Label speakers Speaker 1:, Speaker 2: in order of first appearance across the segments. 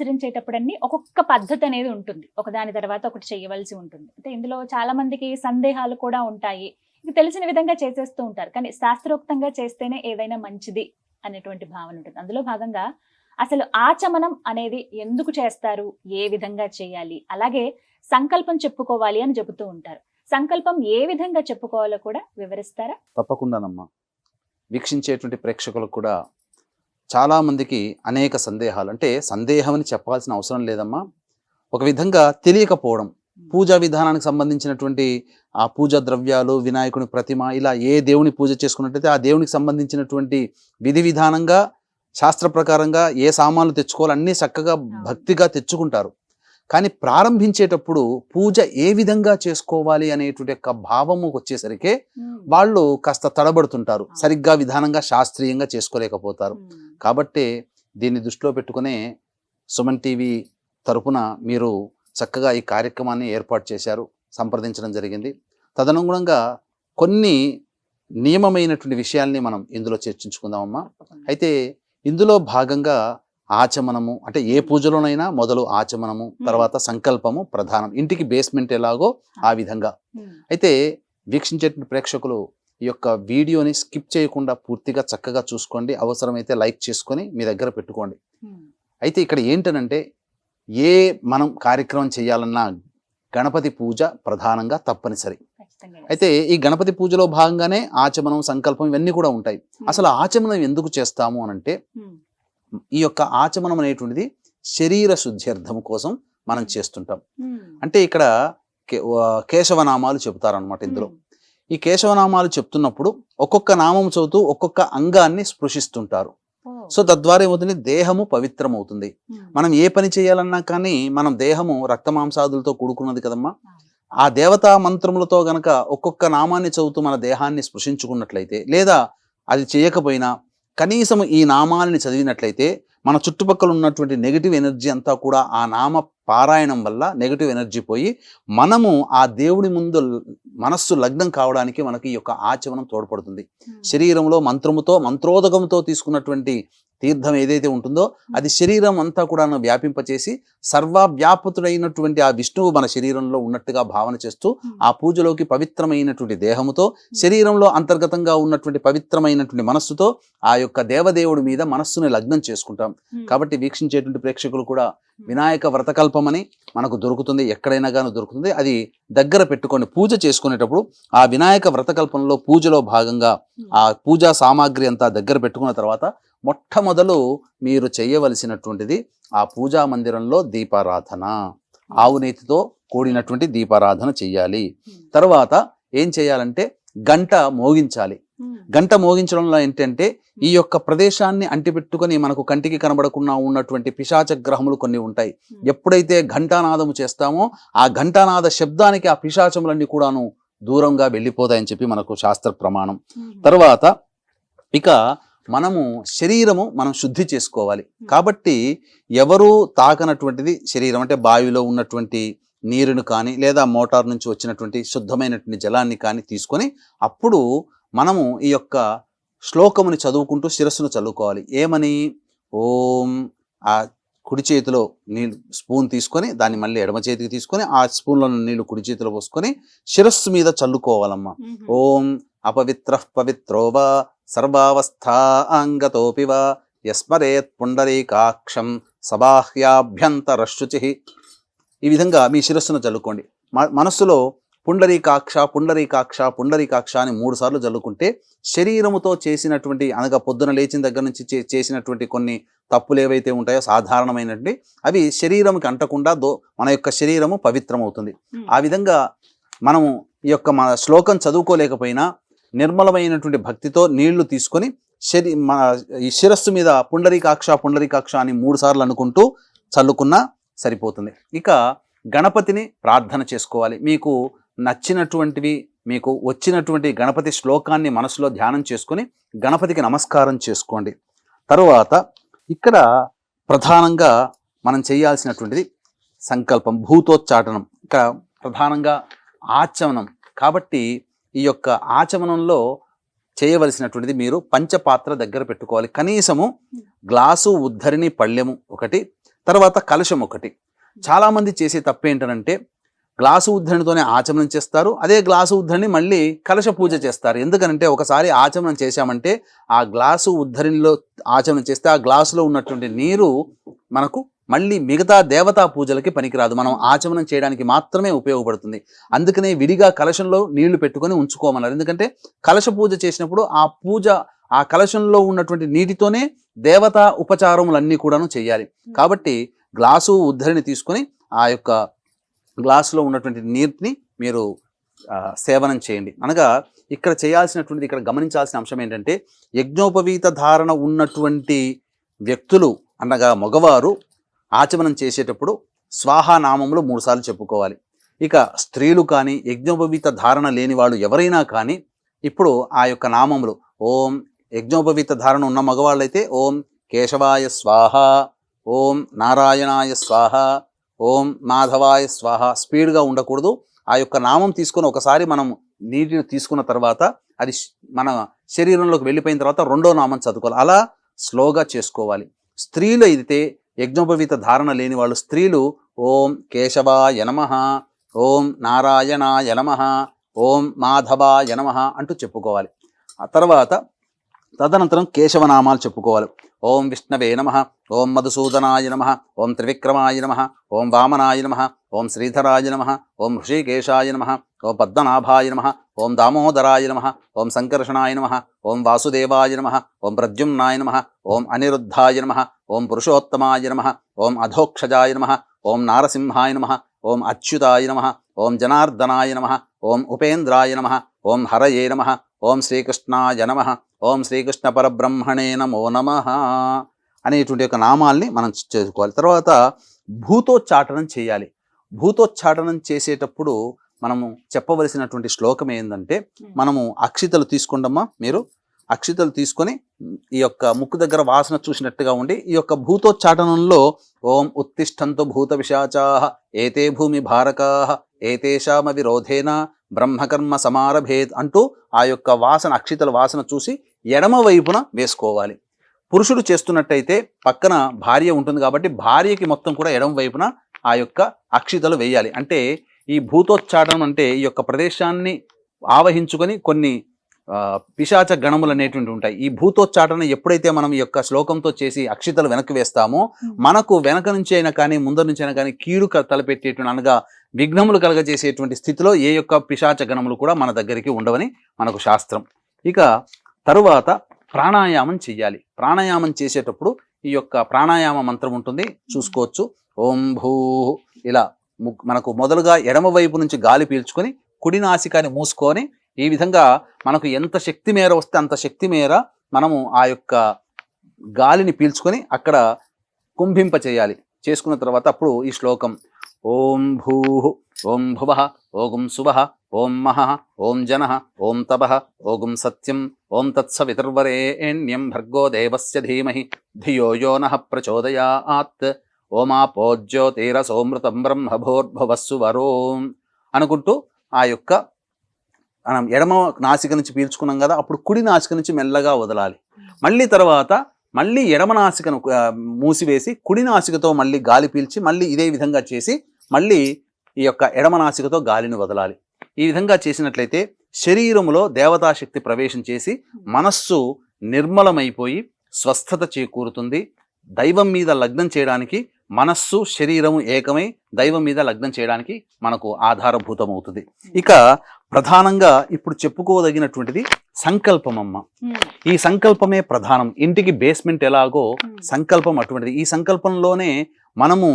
Speaker 1: ఆచరించేటప్పుడన్నీ ఒక్కొక్క పద్ధతి అనేది ఉంటుంది. ఒకదాని తర్వాత ఒకటి చేయవలసి ఉంటుంది. అంటే ఇందులో చాలా మందికి సందేహాలు కూడా ఉంటాయి. ఇది తెలిసిన విధంగా చేసేస్తూ ఉంటారు. కానీ శాస్త్రోక్తంగా చేస్తేనే ఏదైనా మంచిది అనేటువంటి భావన ఉంటుంది. అందులో భాగంగా అసలు ఆచమనం అనేది ఎందుకు చేస్తారు? ఏ విధంగా చేయాలి? అలాగే సంకల్పం చెప్పుకోవాలి అని చెబుతూ ఉంటారు. సంకల్పం ఏ విధంగా చెప్పుకోవాలో కూడా వివరిస్తారా?
Speaker 2: తప్పకుండానమ్మా. వీక్షించేటువంటి ప్రేక్షకులకు కూడా చాలా మందికి అనేక సందేహాలు, అంటే సందేహం అని చెప్పాల్సిన అవసరం లేదమ్మా. ఒక విధంగా తెలియకపోవడం, పూజా విధానానికి సంబంధించినటువంటి ఆ పూజా ద్రవ్యాలు, వినాయకుని ప్రతిమ, ఇలా ఏ దేవుని పూజ చేసుకున్నట్టయితే ఆ దేవునికి సంబంధించినటువంటి విధి విధానంగా శాస్త్ర ప్రకారంగా ఏ సామాన్లు తెచ్చుకోవాలి అన్నీ చక్కగా భక్తిగా తెచ్చుకుంటారు. కానీ ప్రారంభించేటప్పుడు పూజ ఏ విధంగా చేసుకోవాలి అనేటువంటి యొక్క భావము వచ్చేసరికి వాళ్ళు కాస్త తడబడుతుంటారు. సరిగ్గా విధానంగా శాస్త్రీయంగా చేసుకోలేకపోతారు. కాబట్టి దీన్ని దృష్టిలో పెట్టుకునే సుమన్ టీవీ తరపున మీరు చక్కగా ఈ కార్యక్రమాన్ని ఏర్పాటు చేశారు, సంప్రదించడం జరిగింది. తదనుగుణంగా కొన్ని నియమమైనటువంటి విషయాల్ని మనం ఇందులో చర్చించుకుందామమ్మా. అయితే ఇందులో భాగంగా ఆచమనము, అంటే ఏ పూజలోనైనా మొదలు ఆచమనము, తర్వాత సంకల్పము ప్రధానం. ఇంటికి బేస్మెంట్ ఎలాగో ఆ విధంగా. అయితే వీక్షించేటువంటి ప్రేక్షకులు ఈ యొక్క వీడియోని స్కిప్ చేయకుండా పూర్తిగా చక్కగా చూసుకోండి. అవసరమైతే లైక్ చేసుకొని మీ దగ్గర పెట్టుకోండి. అయితే ఇక్కడ ఏంటనంటే, ఏ మనం కార్యక్రమం చేయాలన్నా గణపతి పూజ ప్రధానంగా తప్పనిసరి. అయితే ఈ గణపతి పూజలో భాగంగానే ఆచమనం, సంకల్పం ఇవన్నీ కూడా ఉంటాయి. అసలు ఆచమనం ఎందుకు చేస్తాము అనంటే, ఈ యొక్క ఆచమనం అనేటువంటిది శరీర శుద్ధ్యర్థం కోసం మనం చేస్తుంటాం. అంటే ఇక్కడ కేశవనామాలు చెబుతారనమాట. ఇందులో ఈ కేశవనామాలు చెప్తున్నప్పుడు ఒక్కొక్క నామం చదువుతూ ఒక్కొక్క అంగాన్ని స్పృశిస్తుంటారు. సో తద్వారా ఏమవుతుంది, దేహము పవిత్రమవుతుంది. మనం ఏ పని చేయాలన్నా కానీ మనం దేహము రక్తమాంసాదులతో కూడుకున్నది కదమ్మా. ఆ దేవతా మంత్రములతో గనక ఒక్కొక్క నామాన్ని చదువుతూ మన దేహాన్ని స్పృశించుకున్నట్లయితే, లేదా అది చేయకపోయినా కనీసం ఈ నామాలని చదివినట్లయితే మన చుట్టుపక్కల ఉన్నటువంటి నెగిటివ్ ఎనర్జీ అంతా కూడా ఆ నామ పారాయణం వల్ల నెగిటివ్ ఎనర్జీ పోయి మనము ఆ దేవుడి ముందు మనస్సు లగ్నం కావడానికి మనకి ఈ యొక్క ఆచమనం తోడ్పడుతుంది. శరీరంలో మంత్రోదకంతో తీసుకున్నటువంటి తీర్థం ఏదైతే ఉంటుందో అది శరీరం అంతా కూడా వ్యాపింపచేసి సర్వవ్యాపతుడైనటువంటి ఆ విష్ణువు మన శరీరంలో ఉన్నట్టుగా భావన చేస్తూ ఆ పూజలోకి పవిత్రమైనటువంటి దేహముతో, శరీరంలో అంతర్గతంగా ఉన్నటువంటి పవిత్రమైనటువంటి మనస్సుతో ఆ యొక్క దేవదేవుడి మీద మనస్సుని లగ్నం చేసుకుంటాం. కాబట్టి వీక్షించేటువంటి ప్రేక్షకులు కూడా వినాయక వ్రతకల్పమని మనకు దొరుకుతుంది, ఎక్కడైనా కానీ దొరుకుతుంది. అది దగ్గర పెట్టుకొని పూజ చేసుకునేటప్పుడు ఆ వినాయక వ్రతకల్పంలో పూజలో భాగంగా ఆ పూజా సామాగ్రి అంతా దగ్గర పెట్టుకున్న తర్వాత మొట్టమొదలు మీరు చేయవలసినటువంటిది ఆ పూజా మందిరంలో దీపారాధన, ఆవు నేతితో కూడినటువంటి దీపారాధన చెయ్యాలి. తర్వాత ఏం చేయాలంటే గంట మోగించాలి. గంట మోగించడంలో ఏంటంటే ఈ యొక్క ప్రదేశాన్ని అంటిపెట్టుకొని మనకు కంటికి కనబడకుండా ఉన్నటువంటి పిశాచ గ్రహములు కొన్ని ఉంటాయి. ఎప్పుడైతే ఘంటానాదము చేస్తామో ఆ ఘంటానాద శబ్దానికి ఆ పిశాచములన్నీ కూడాను దూరంగా వెళ్ళిపోతాయని చెప్పి మనకు శాస్త్ర ప్రమాణం. తర్వాత ఇక మనము శరీరము మనం శుద్ధి చేసుకోవాలి. కాబట్టి ఎవరు తాకనటువంటిది శరీరం, అంటే బావిలో ఉన్నటువంటి నీరును కానీ లేదా మోటార్ నుంచి వచ్చినటువంటి శుద్ధమైనటువంటి జలాన్ని కానీ తీసుకొని అప్పుడు మనము ఈ యొక్క శ్లోకముని చదువుకుంటూ శిరస్సును చల్లుకోవాలి. ఏమని? ఓం, ఆ కుడి చేతిలో నీళ్ళు స్పూన్ తీసుకొని దాన్ని మళ్ళీ ఎడమ చేతికి తీసుకొని ఆ స్పూన్లో నీళ్లు కుడి చేతిలో పోసుకొని శిరస్సు మీద చల్లుకోవాలమ్మా. ఓం అపవిత్ర పవిత్రోవా సర్వావస్థాంగతోపి వా యస్మరేత్ పుండరీకాక్షం సబాహ్యాభ్యంతరశుచి. ఈ విధంగా మీ శిరస్సును చల్లుకోండి. మనస్సులో పుండరీకాక్ష పుండరీకాక్ష పుండరీకాక్ష అని 3 సార్లు చల్లుకుంటే శరీరముతో చేసినటువంటి, అనగా పొద్దున లేచిన దగ్గర నుంచి చేసినటువంటి కొన్ని తప్పులు ఏవైతే ఉంటాయో సాధారణమైనటువంటి అవి శరీరంకి అంటకుండా మన యొక్క శరీరము పవిత్రమవుతుంది. ఆ విధంగా మనము ఈ యొక్క మన శ్లోకం చదువుకోలేకపోయినా నిర్మలమైనటువంటి భక్తితో నీళ్లు తీసుకొని ఈ శిరస్సు మీద పుండరీకాక్ష పుండరీకాక్ష అని 3 సార్లు అనుకుంటూ చల్లుకున్నా సరిపోతుంది. ఇక గణపతిని ప్రార్థన చేసుకోవాలి. మీకు నచ్చినటువంటివి, మీకు వచ్చినటువంటి గణపతి శ్లోకాన్ని మనసులో ధ్యానం చేసుకొని గణపతికి నమస్కారం చేసుకోండి. తరువాత ఇక్కడ ప్రధానంగా మనం చేయాల్సినటువంటిది సంకల్పం, భూతోచ్చాటనం. ఇక్కడ ప్రధానంగా ఆచమనం. కాబట్టి ఈ యొక్క ఆచమనంలో చేయవలసినటువంటిది మీరు పంచపాత్ర దగ్గర పెట్టుకోవాలి. కనీసము గ్లాసు, ఉద్ధరిణి, పళ్ళెము ఒకటి, తర్వాత కలశం ఒకటి. చాలా మంది చేసే తప్పు ఏంటంటే గ్లాసు ఉద్ధరణితోనే ఆచమనం చేస్తారు, అదే గ్లాసు ఉద్ధరణి మళ్ళీ కలశ పూజ చేస్తారు. ఎందుకనంటే ఒకసారి ఆచమనం చేశామంటే ఆ గ్లాసు ఉద్ధరణిలో ఆచమనం చేస్తే ఆ గ్లాసులో ఉన్నటువంటి నీరు మనకు మళ్ళీ మిగతా దేవతా పూజలకి పనికిరాదు, మనం ఆచమనం చేయడానికి మాత్రమే ఉపయోగపడుతుంది. అందుకనే విడిగా కలశంలో నీళ్లు పెట్టుకొని ఉంచుకోమన్నారు. ఎందుకంటే కలశ పూజ చేసినప్పుడు ఆ కలశంలో ఉన్నటువంటి నీటితోనే దేవతా ఉపచారములన్నీ కూడాను చేయాలి. కాబట్టి గ్లాసు ఉద్ధరిని తీసుకొని ఆ యొక్క గ్లాసులో ఉన్నటువంటి నీటిని మీరు సేవనం చేయండి. అనగా ఇక్కడ చేయాల్సినటువంటిది, ఇక్కడ గమనించాల్సిన అంశం ఏంటంటే యజ్ఞోపవీత ధారణ ఉన్నటువంటి వ్యక్తులు అనగా మగవారు ఆచమనం చేసేటప్పుడు స్వాహా నామములు 3 సార్లు చెప్పుకోవాలి. ఇక స్త్రీలు కానీ యజ్ఞోపవీత ధారణ లేని వాళ్ళు ఎవరైనా కానీ ఇప్పుడు ఆ యొక్క నామములు ఓం యజ్ఞోపవీత ధారణ ఉన్న మగవాళ్ళైతే ఓం కేశవాయ స్వాహ, ఓం నారాయణాయ స్వాహ, ఓం మాధవాయ స్వాహ, స్పీడ్గా ఉండకూడదు. ఆ యొక్క నామం తీసుకొని ఒకసారి మనం నీటిని తీసుకున్న తర్వాత అది మన శరీరంలోకి వెళ్ళిపోయిన తర్వాత రెండో నామం చదువుకోవాలి. అలా స్లోగా చేసుకోవాలి. స్త్రీలు అయితే యజ్ఞోపవీత ధారణ లేని వాళ్ళు స్త్రీలు ఓం కేశవాయ నమః, ఓం నారాయణాయ నమః, ఓం మాధవాయ నమః అంటూ చెప్పుకోవాలి. ఆ తర్వాత తదనంతరం కేశవనామాలు చెప్పుకోవాలి. ఓం విష్ణవే నమః, ఓం మధుసూదనాయ నమః, ఓం త్రివిక్రమాయ నమః, ఓం వామనాయ నమః, ఓం శ్రీధరాయ నమః, ఓం హృషికేశాయ నమః, ఓం పద్మనాభాయ నమః, ఓం దామోదరాయ నమః, ఓం సంకర్షణాయ నమః, ఓం వాసుదేవాయ నమః, ఓం ప్రద్యుమ్నాయ నమః, ఓం అనిరుద్ధాయ నమః, ఓం పురుషోత్తమాయ నమః, ఓం అధోక్షజాయ నమః, ఓం నారసింహాయ నమః, ఓం అచ్యుతాయ నమః, ఓం జనార్దనాయ నమః, ఓం ఉపేంద్రాయ నమః, ఓం హరయే నమః, ఓం శ్రీకృష్ణాయ నమః, ఓం శ్రీకృష్ణ పరబ్రహ్మణే నమో నమః అనేటువంటి యొక్క నామాల్ని మనం చేసుకోవాలి. తర్వాత భూతోచ్చాటనం చేయాలి. భూతోచ్చాటనం చేసేటప్పుడు మనము చెప్పవలసినటువంటి శ్లోకం ఏంటంటే, మనము అక్షితలు తీసుకుంటామా, మీరు అక్షితలు తీసుకొని ఈ యొక్క ముక్కు దగ్గర వాసన చూసినట్టుగా ఉండి ఈ యొక్క భూతోచ్చాటనంలో ఓం ఉత్తిష్టంతు భూత విశాచాః ఏతే భూమి భారకాః ఏతేషామ విరోధేన బ్రహ్మకర్మ సమారభేత్ అంటూ ఆ యొక్క వాసన అక్షితల వాసన చూసి ఎడమ వైపున వేసుకోవాలి. పురుషుడు చేస్తున్నట్టయితే పక్కన భార్య ఉంటుంది కాబట్టి భార్యకి మొత్తం కూడా ఎడమ వైపున ఆ యొక్క అక్షితలు వేయాలి. అంటే ఈ భూతోచ్చాటనం అంటే ఈ యొక్క ప్రదేశాన్ని ఆవహించుకొని కొన్ని పిశాచ గణములు అనేటువంటి ఉంటాయి. ఈ భూతోచ్చాటన ఎప్పుడైతే మనం ఈ యొక్క శ్లోకంతో చేసి అక్షితలు వెనక్కి వేస్తామో మనకు వెనక నుంచి అయినా కానీ ముందర నుంచి అయినా కానీ కీడు తలపెట్టేటువంటి అనగా విఘ్నములు కలగజేసేటువంటి స్థితిలో ఏ యొక్క పిశాచ గణములు కూడా మన దగ్గరికి ఉండవని మనకు శాస్త్రం. ఇక తరువాత ప్రాణాయామం చెయ్యాలి. ప్రాణాయామం చేసేటప్పుడు ఈ యొక్క ప్రాణాయామ మంత్రం ఉంటుంది, చూసుకోవచ్చు. ఓం భూ ఇలా మనకు మొదలుగా ఎడమ వైపు నుంచి గాలి పీల్చుకొని కుడి నాసికాన్ని మూసుకొని ఈ విధంగా మనకు ఎంత శక్తి మేర వస్తే అంత శక్తి మేర మనము ఆ యొక్క గాలిని పీల్చుకొని అక్కడ కుంభింప చేయాలి. చేసుకున్న తర్వాత అప్పుడు ఈ శ్లోకం ఓం భూ ఓం భువః ఓం సువః ఓం మహః ఓం జనః ఓం తపః ఓం సత్యం ఓం తత్సవితుర్వరేణ్యం భర్గో దేవస్య ధీమహి ధియో యో నః ప్రచోదయాత్ ఓమాపో జ్యోతిరసోమృతం బ్రహ్మభూర్భువస్సు వరోం అనుకుంటూ ఆ యొక్క మనం ఎడమ నాసిక నుంచి పీల్చుకున్నాం కదా, అప్పుడు కుడి నాసిక నుంచి మెల్లగా వదలాలి. మళ్ళీ తర్వాత మళ్ళీ ఎడమ నాసికను మూసివేసి కుడి నాసికతో మళ్ళీ గాలి పీల్చి మళ్ళీ ఇదే విధంగా చేసి మళ్ళీ ఈ యొక్క ఎడమ నాసికతో గాలిని వదలాలి. ఈ విధంగా చేసినట్లయితే శరీరములో దేవతాశక్తి ప్రవేశం చేసి మనస్సు నిర్మలమైపోయి స్వస్థత చేకూరుతుంది. దైవం మీద లగ్నం చేయడానికి మనస్సు శరీరము ఏకమై దైవం మీద లగ్నం చేయడానికి మనకు ఆధారభూతమవుతుంది. ఇక ప్రధానంగా ఇప్పుడు చెప్పుకోదగినటువంటిది సంకల్పం అమ్మ. ఈ సంకల్పమే ప్రధానం. ఇంటికి బేస్మెంట్ ఎలాగో సంకల్పం అటువంటిది. ఈ సంకల్పంలోనే మనము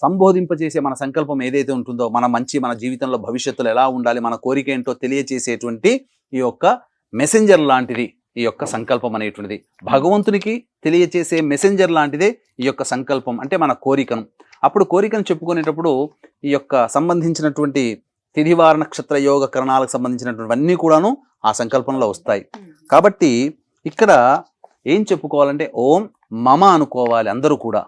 Speaker 2: సంబోధింపజేసే మన సంకల్పం ఏదైతే ఉంటుందో, మన జీవితంలో భవిష్యత్తులో ఎలా ఉండాలి, మన కోరిక ఏంటో తెలియచేసేటువంటి ఈ యొక్క మెసెంజర్ లాంటిది ఈ యొక్క సంకల్పం అనేటువంటిది. భగవంతునికి తెలియచేసే మెసెంజర్ లాంటిదే ఈ యొక్క సంకల్పం అంటే మన కోరికను. అప్పుడు కోరికను చెప్పుకునేటప్పుడు ఈ యొక్క సంబంధించినటువంటి తిథివార నక్షత్ర యోగ కరణాలకు సంబంధించినటువంటివన్నీ కూడాను ఆ సంకల్పంలో వస్తాయి. కాబట్టి ఇక్కడ ఏం చెప్పుకోవాలంటే ఓం మమ అనుకోవాలి అందరూ కూడా.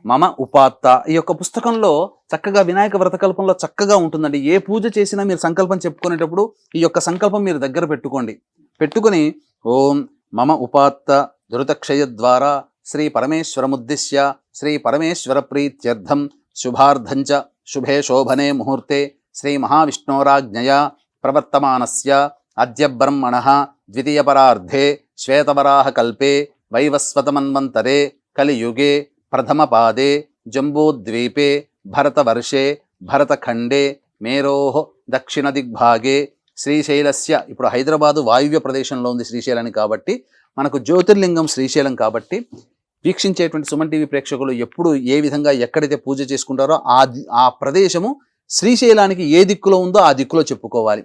Speaker 2: మమ ఉపాత్త ఈ యొక్క పుస్తకంలో చక్కగా వినాయక వ్రతకల్పంలో చక్కగా ఉంటుందండి. ఏ పూజ చేసినా మీరు సంకల్పం చెప్పుకునేటప్పుడు ఈ యొక్క సంకల్పం మీరు దగ్గర పెట్టుకొని ఓం మమ ఉపాత్త దురితక్షయ ద్వారా శ్రీ పరమేశ్వరముద్దిశ్య శ్రీ పరమేశ్వర ప్రీత్యర్థం శుభార్థంచ శుభే శోభనే ముహూర్తే శ్రీ మహావిష్ణోరాజ్ఞయా ప్రవర్తమానస్య అద్య బ్రహ్మణః ద్వితీయపరార్ధే శ్వేతవరాహకల్పే వైవస్వతమన్వంతరే కలియుగే ప్రథమపాదే జంబూద్వీపే భరతవర్షే భరతఖండే మేరోః దక్షిణ దిగ్భాగే శ్రీశైలస్య, ఇప్పుడు హైదరాబాదు వాయువ్య ప్రదేశంలో ఉంది శ్రీశైలాన్ని కాబట్టి మనకు జ్యోతిర్లింగం శ్రీశైలం కాబట్టి వీక్షించేటువంటి సుమన్ టీవీ ప్రేక్షకులు ఎప్పుడు ఏ విధంగా ఎక్కడైతే పూజ చేసుకుంటారో ఆ ప్రదేశము శ్రీశైలానికి ఏ దిక్కులో ఉందో ఆ దిక్కులో చెప్పుకోవాలి.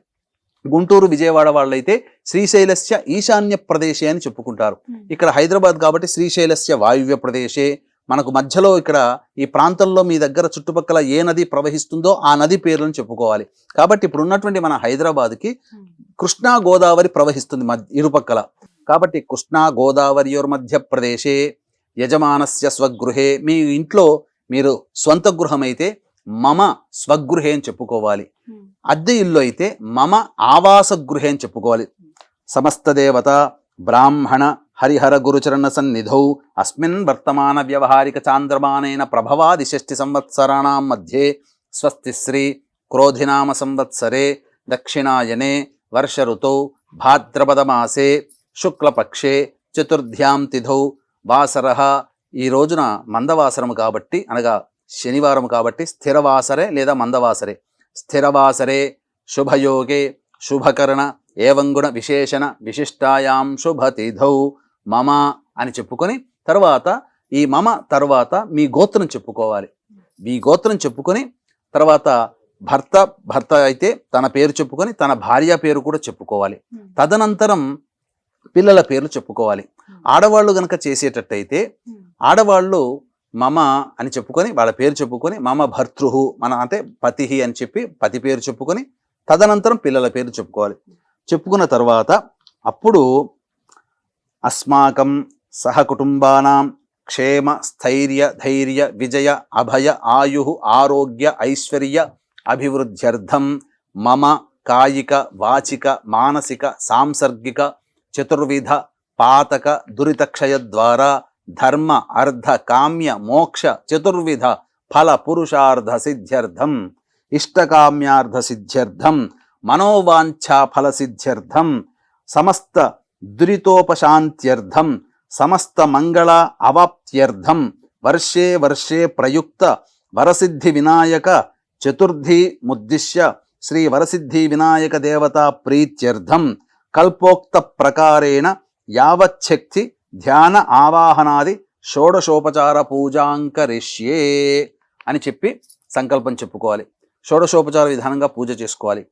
Speaker 2: గుంటూరు విజయవాడ వాళ్ళైతే శ్రీశైలస్య ఈశాన్య ప్రదేశే అని చెప్పుకుంటారు. ఇక్కడ హైదరాబాద్ కాబట్టి శ్రీశైలస్య వాయువ్య ప్రదేశే. మనకు మధ్యలో ఇక్కడ ఈ ప్రాంతంలో మీ దగ్గర చుట్టుపక్కల ఏ నది ప్రవహిస్తుందో ఆ నది పేర్లను చెప్పుకోవాలి. కాబట్టి ఇప్పుడు ఉన్నటువంటి మన హైదరాబాద్కి కృష్ణా గోదావరి ప్రవహిస్తుంది ఇరుపక్కల. కాబట్టి కృష్ణా గోదావరియోర్ మధ్య ప్రదేశే యజమానస్య స్వగృహే, మీ ఇంట్లో మీరు స్వంత గృహం అయితే మమ స్వగృహే అని చెప్పుకోవాలి. అద్దె ఇల్లు అయితే మమ ఆవాస గృహే అని చెప్పుకోవాలి. సమస్త దేవత బ్రాహ్మణ హరిహర గురుచరణ సన్నిధౌ అస్మిన్ వర్తమాన వ్యవహారిక చాంద్రమానేన ప్రభవాది 6 సంవత్సరాణం మధ్యే స్వస్తి శ్రీ క్రోధినామ సంవత్సరే దక్షిణాయనే వర్ష ఋతౌ భాద్రపద మాసే శుక్లపక్షే చతుర్థ్యాం తిథౌ వాసరః. ఈ రోజున మందవాసరము కాబట్టి అనగా శనివారం కాబట్టి స్థిరవాసరే లేదా మందవాసరే. స్థిరవాసరే శుభయోగే శుభకరణ ఏవంగుణ విశేషణ విశిష్టాయాం శుభతిథౌ మమ అని చెప్పుకొని తర్వాత ఈ మమ తర్వాత మీ గోత్రం చెప్పుకోవాలి. మీ గోత్రం చెప్పుకొని తర్వాత భర్త అయితే తన పేరు చెప్పుకొని తన భార్య పేరు కూడా చెప్పుకోవాలి. తదనంతరం పిల్లల పేర్లు చెప్పుకోవాలి. ఆడవాళ్ళు గనక చేసేటట్టయితే ఆడవాళ్ళు మమ అని చెప్పుకొని వాళ్ళ పేరు చెప్పుకొని మమ భర్తృహు మన అంటే పతి అని చెప్పి పతి పేరు చెప్పుకొని తదనంతరం పిల్లల పేరు చెప్పుకోవాలి. చెప్పుకున్న తర్వాత అప్పుడు అస్మాకం సహకుటుంబానాం క్షేమ స్థైర్య ధైర్య విజయ అభయ ఆయు ఆరోగ్య ఐశ్వర్య అభివృద్ధ్యర్థం మమ కాయిక వాచిక మానసిక సాంసర్గిక చతుర్విధ పాతక దురితక్షయ ద్వారా ధర్మ అర్ధ కామ్య మోక్ష చతుర్విధ ఫల పురుషార్థ సిద్ధ్యర్థం ఇష్టకామ్యార్థ సిద్ధ్యర్థం మనోవాంఛా ఫల సిద్ధ్యర్థం సమస్త దురితోపశాంత్యర్థం సమస్త మంగళ అవాప్త్యర్థం వర్షే వర్షే ప్రయుక్త వరసిద్ధి వినాయక చతుర్థి ముద్దిశ్య శ్రీ వరసిద్ధి వినాయక దేవతా ప్రీత్యర్థం కల్పోక్త ప్రకారేణ యావచ్చక్తి ధ్యాన ఆవాహనాది షోడశోపచార పూజాంకరిష్యే అని చెప్పి సంకల్పం చెప్పుకోవాలి. షోడశోపచార విధానంగా పూజ చేసుకోవాలి.